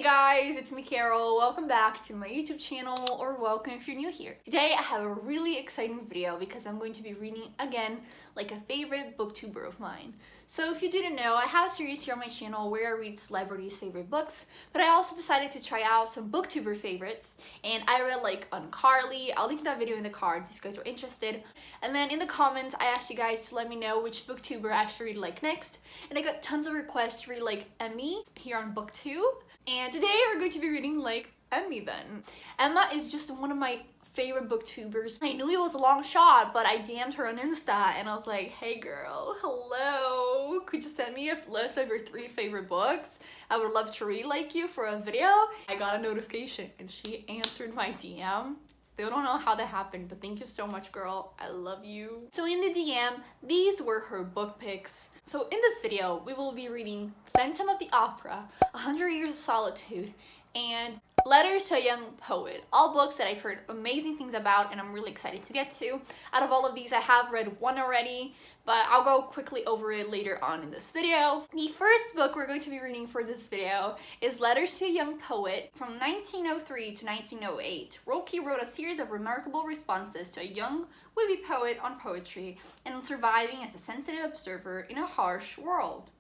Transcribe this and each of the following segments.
Hey guys, it's me Carol. Welcome back to my YouTube channel, or welcome if you're new here. Today I have a really exciting video because I'm going to be reading again like a favorite booktuber of mine. So if you didn't know, I have a series here on my channel where I read celebrities' favorite books, but I also decided to try out some booktuber favorites, and I read like uncarley. I'll link that video in the cards if you guys are interested. And then in the comments I asked you guys to let me know which booktuber I should read like next, and I got tons of requests to read like Emmie here on booktube. And today we're going to be reading like Emmie then. Emma is just one of my favorite booktubers. I knew it was a long shot, but I DM'd her on Insta and I was like, hey girl, hello, could you send me a list of your 3 favorite books? I would love to read like you for a video. I got a notification and she answered my DM. Still don't know how that happened, but thank you so much, girl. I love you. So in the DM, these were her book picks. So in this video, we will be reading Phantom of the Opera, 100 Years of Solitude, and Letters to a Young Poet. All books that I've heard amazing things about and I'm really excited to get to. Out of all of these, I have read one already, but I'll go quickly over it later on in this video. The first book we're going to be reading for this video is Letters to a Young Poet from 1903 to 1908. Rilke wrote a series of remarkable responses to a young would-be poet on poetry and on surviving as a sensitive observer in a harsh world.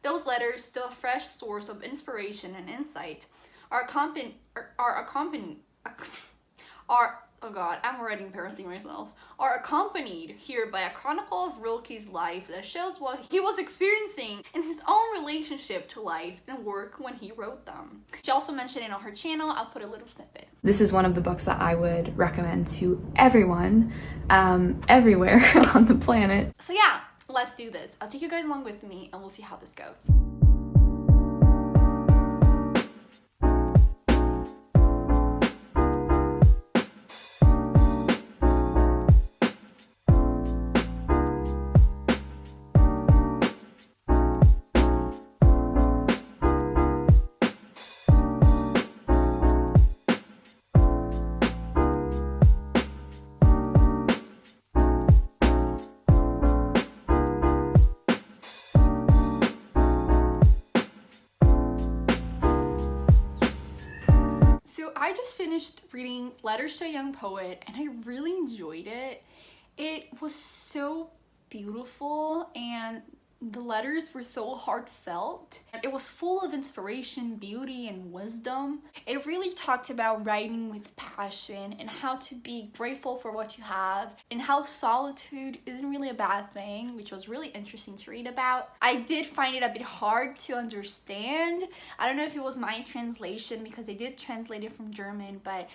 Those letters, still a fresh source of inspiration and insight, are accompanied here by a chronicle of Rilke's life that shows what he was experiencing in his own relationship to life and work when he wrote them. She also mentioned it on her channel. I'll put a little snippet. This is one of the books that I would recommend to everyone, everywhere on the planet. So yeah, let's do this. I'll take you guys along with me and we'll see how this goes. So I just finished reading Letters to a Young Poet and I really enjoyed it. It was so beautiful and the letters were so heartfelt. It was full of inspiration, beauty, and wisdom. It really talked about writing with passion and how to be grateful for what you have and how solitude isn't really a bad thing, which was really interesting to read about. I did find it a bit hard to understand. I don't know if it was my translation because they did translate it from German, but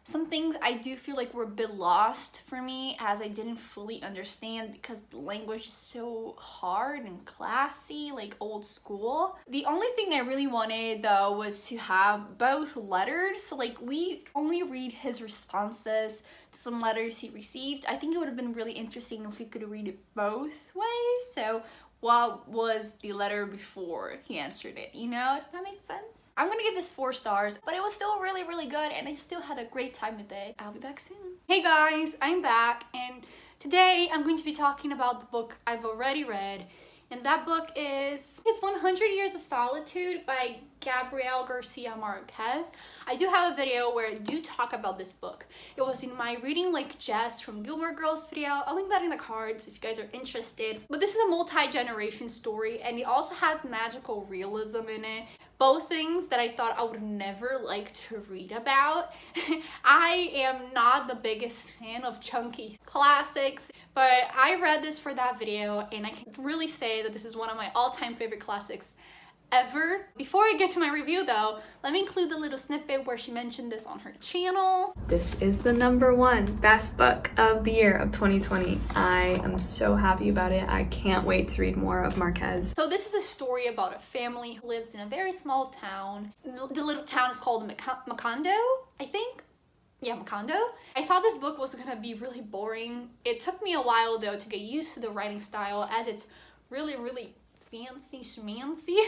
some things I do feel like were a bit lost for me as I didn't fully understand because the language is so hard and classy, like old school. The only thing I really wanted though was to have both lettered, so like we only read his responses to some letters he received. I think it would have been really interesting if we could read it both ways. So what was the letter before he answered it, you know, if that makes sense? I'm gonna give this 4 stars, but it was still really good and I still had a great time with it. I'll be back soon. Hey guys, I'm back and today I'm going to be talking about the book I've already read, and that book is 100 Years of Solitude by Gabriel Garcia Marquez. I do have a video where I do talk about this book. It was in my Reading Like Jess from Gilmore Girls video. I'll link that in the cards if you guys are interested. But this is a multi-generation story and it also has magical realism in it. Both things that I thought I would never like to read about. I am not the biggest fan of chunky classics, but I read this for that video and I can really say that this is one of my all-time favorite classics ever. Before I get to my review though, let me include the little snippet where she mentioned this on her channel. This is the #1 best book of the year of 2020. I am so happy about it. I can't wait to read more of Marquez. So this is a story about a family who lives in a very small town. The little town is called Macondo, I think. Yeah, Macondo. I thought this book was gonna be really boring. It took me a while though to get used to the writing style as it's really fancy schmancy,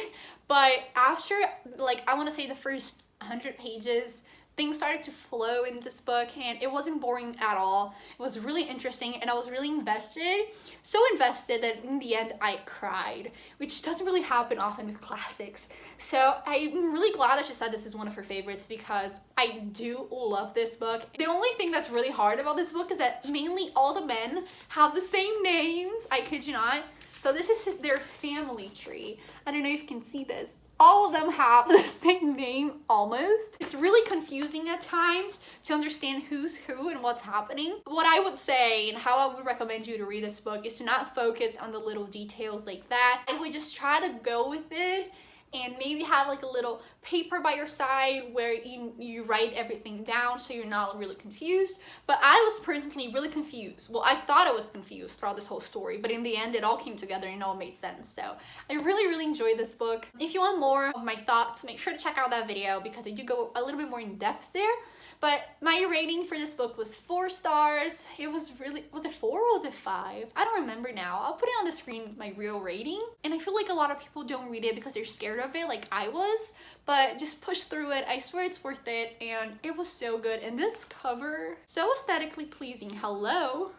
but after like I want to say the first 100 pages, things started to flow in this book, and it wasn't boring at all. It was really interesting, and I was really invested. So invested that in the end I cried, which doesn't really happen often with classics. So I'm really glad that she said this is one of her favorites, because I do love this book. The only thing that's really hard about this book is that mainly all the men have the same names. I kid you not. So this is their family tree. I don't know if you can see this. All of them have the same name almost. It's really confusing at times to understand who's who and what's happening. What I would say and how I would recommend you to read this book is to not focus on the little details like that. I would just try to go with it, and maybe have like a little paper by your side where you write everything down so you're not really confused. But I was personally really confused. Well, I thought I was confused throughout this whole story, but in the end it all came together and it all made sense. So I really enjoyed this book. If you want more of my thoughts, make sure to check out that video, because I do go a little bit more in depth there. But my rating for this book was 4 stars. It was really, was it 4 or was it 5? I don't remember now. I'll put it on the screen, my real rating. And I feel like a lot of people don't read it because they're scared of it like I was. But just push through it. I swear it's worth it. And it was so good. And this cover, so aesthetically pleasing. Hello.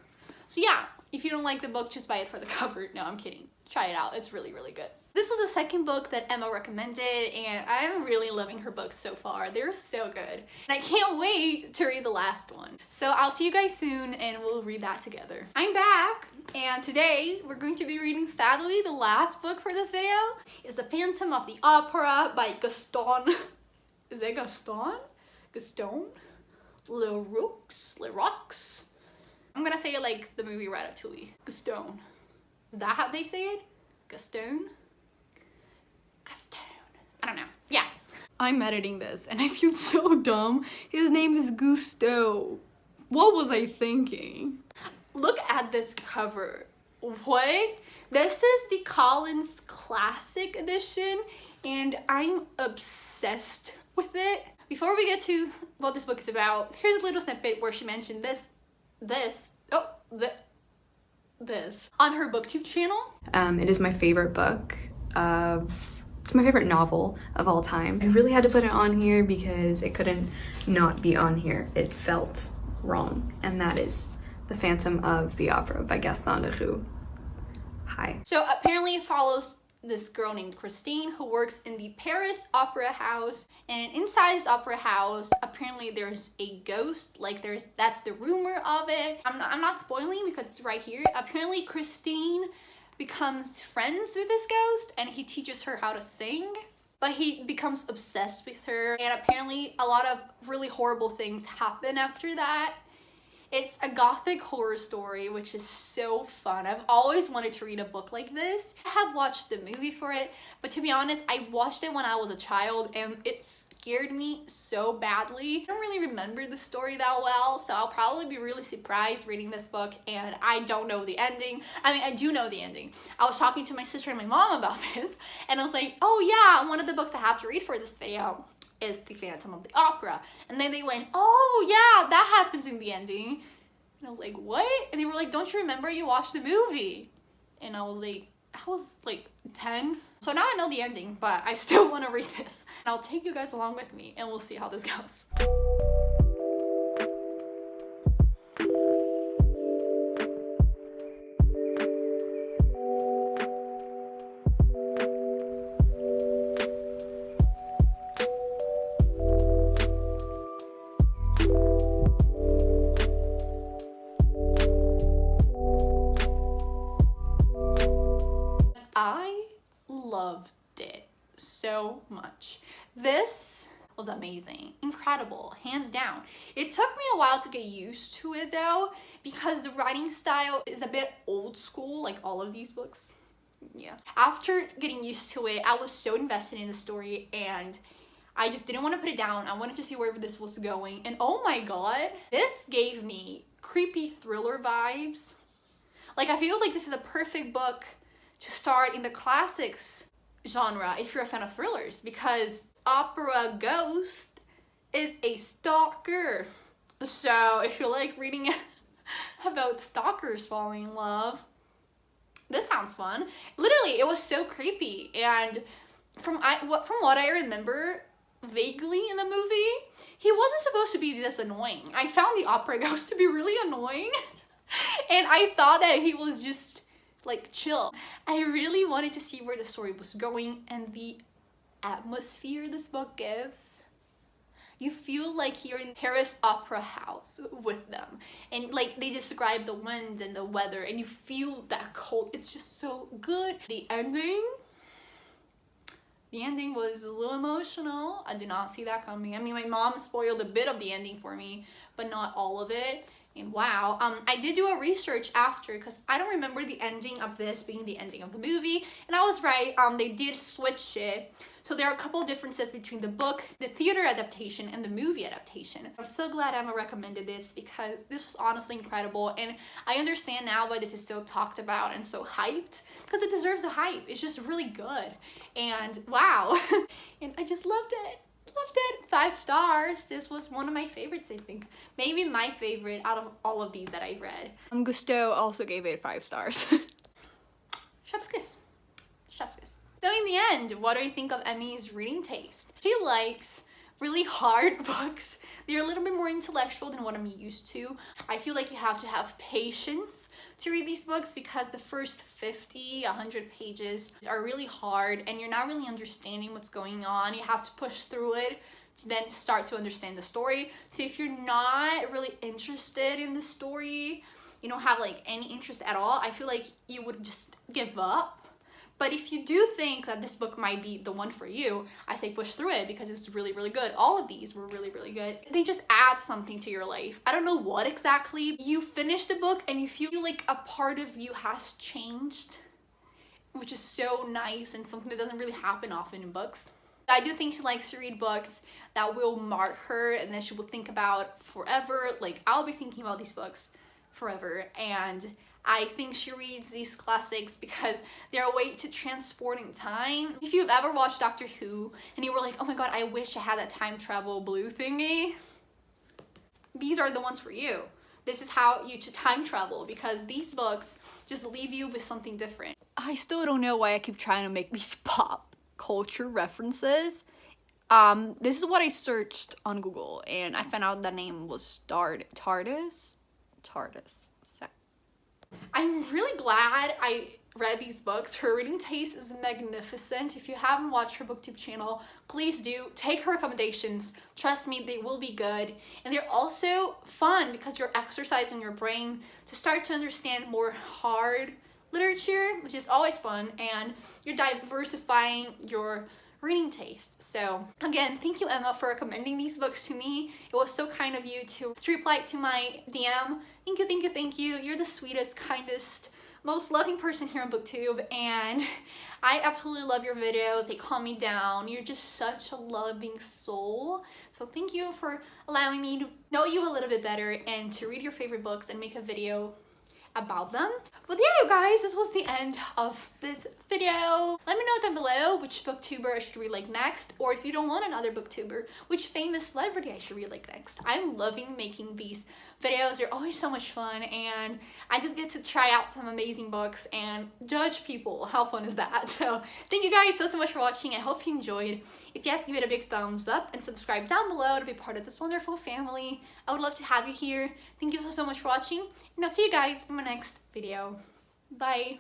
So yeah, if you don't like the book, just buy it for the cover. No, I'm kidding. Try it out. It's really good. This was the second book that Emma recommended, and I'm really loving her books so far. They're so good. And I can't wait to read the last one. So I'll see you guys soon, and we'll read that together. I'm back, and today we're going to be reading, sadly, the last book for this video. It's The Phantom of the Opera by Gaston. Is it Gaston? Gaston? Leroux? I'm gonna say it like the movie Ratatouille. Gaston. Is that how they say it? Gaston? Gaston. I don't know. Yeah. I'm editing this and I feel so dumb. His name is Gusteau. What was I thinking? Look at this cover. What? This is the Collins Classic Edition, and I'm obsessed with it. Before we get to what this book is about, here's a little snippet where she mentioned this on her booktube channel. It is my favorite book it's my favorite novel of all time. I really had to put it on here because it couldn't not be on here. It felt wrong, and that is The Phantom of the Opera by Gaston Leroux. Hi. So apparently it follows this girl named Christine who works in the Paris Opera House, and inside this opera house apparently there's a ghost. Like that's the rumor of it. I'm not spoiling because it's right here. Apparently Christine becomes friends with this ghost and he teaches her how to sing, but he becomes obsessed with her, and apparently a lot of really horrible things happen after that. It's a gothic horror story, which is so fun. I've always wanted to read a book like this. I have watched the movie for it, but to be honest, I watched it when I was a child and it scared me so badly. I don't really remember the story that well, so I'll probably be really surprised reading this book, and I don't know the ending. I mean, I do know the ending. I was talking to my sister and my mom about this, and I was like, oh yeah, one of the books I have to read for this video is The Phantom of the Opera. And then they went, oh yeah, that happens in the ending. And I was like, what? And they were like, don't you remember you watched the movie? And I was like 10. So now I know the ending, but I still want to read this. And I'll take you guys along with me and we'll see how this goes. I loved it so much. This was amazing, incredible, hands down. It took me a while to get used to it though, because the writing style is a bit old school, like all of these books. Yeah. After getting used to it, I was so invested in the story and I just didn't want to put it down. I wanted to see wherever this was going. And oh my god, this gave me creepy thriller vibes. Like, I feel like this is a perfect book to start in the classics genre if you're a fan of thrillers, because opera ghost is a stalker. So if you like reading about stalkers falling in love, this sounds fun. Literally, it was so creepy, and from what I remember, vaguely in the movie. He wasn't supposed to be this annoying. I found the opera ghost to be really annoying. And I thought that he was just like chill. I really wanted to see where the story was going and the atmosphere this book gives. You feel like you're in Paris Opera House with them, and like they describe the wind and the weather, and you feel that cold. It's just so good. The ending was a little emotional. I did not see that coming. I mean, my mom spoiled a bit of the ending for me, but not all of it. And wow, I did do a research after, because I don't remember the ending of this being the ending of the movie, and I was right. They did switch it. So there are a couple of differences between the book, the theater adaptation, and the movie adaptation. I'm so glad Emma recommended this, because this was honestly incredible, and I understand now why this is so talked about and so hyped, because it deserves a hype. It's just really good, and wow. And I just loved it. Loved it. 5 stars. This was one of my favorites, I think. Maybe my favorite out of all of these that I've read. Gusteau also gave it 5 stars. Chef's kiss. Chef's kiss. So in the end, what do I think of Emmie's reading taste? She likes really hard books. They're a little bit more intellectual than what I'm used to. I feel like you have to have patience to read these books, because the first 50, 100 pages are really hard and you're not really understanding what's going on. You have to push through it to then start to understand the story. So if you're not really interested in the story, you don't have like any interest at all, I feel like you would just give up. But if you do think that this book might be the one for you, I say push through it, because it's really, really good. All of these were really, really good. They just add something to your life. I don't know what exactly. You finish the book and you feel like a part of you has changed, which is so nice and something that doesn't really happen often in books. I do think she likes to read books that will mark her and that she will think about forever. Like, I'll be thinking about these books forever, and I think she reads these classics because they're a way to transport in time. If you've ever watched Doctor Who and you were like, oh my god, I wish I had that time travel blue thingy, these are the ones for you. This is how you should time travel, because these books just leave you with something different. I still don't know why I keep trying to make these pop culture references. This is what I searched on Google, and I found out the name was TARDIS. I'm really glad I read these books. Her reading taste is magnificent. If you haven't watched her booktube channel, please do. Take her recommendations. Trust me, they will be good. And they're also fun, because you're exercising your brain to start to understand more hard literature, which is always fun, and you're diversifying your reading taste. So again, thank you, Emma, for recommending these books to me. It was so kind of you to reply to my DM. Thank you, thank you, thank you. You're the sweetest, kindest, most loving person here on BookTube, and I absolutely love your videos. They calm me down. You're just such a loving soul. So thank you for allowing me to know you a little bit better and to read your favorite books and make a video about them. But yeah, you guys, this was the end of this video. Let me know down below which booktuber I should read like next, or if you don't want another booktuber, which famous celebrity I should read like next. I'm loving making these videos. They're always so much fun, and I just get to try out some amazing books and judge people. How fun is that? So thank you guys so much for watching. I hope you enjoyed. If yes, give it a big thumbs up and subscribe down below to be part of this wonderful family. I would love to have you here. Thank you so much for watching, and I'll see you guys in my next video. Bye.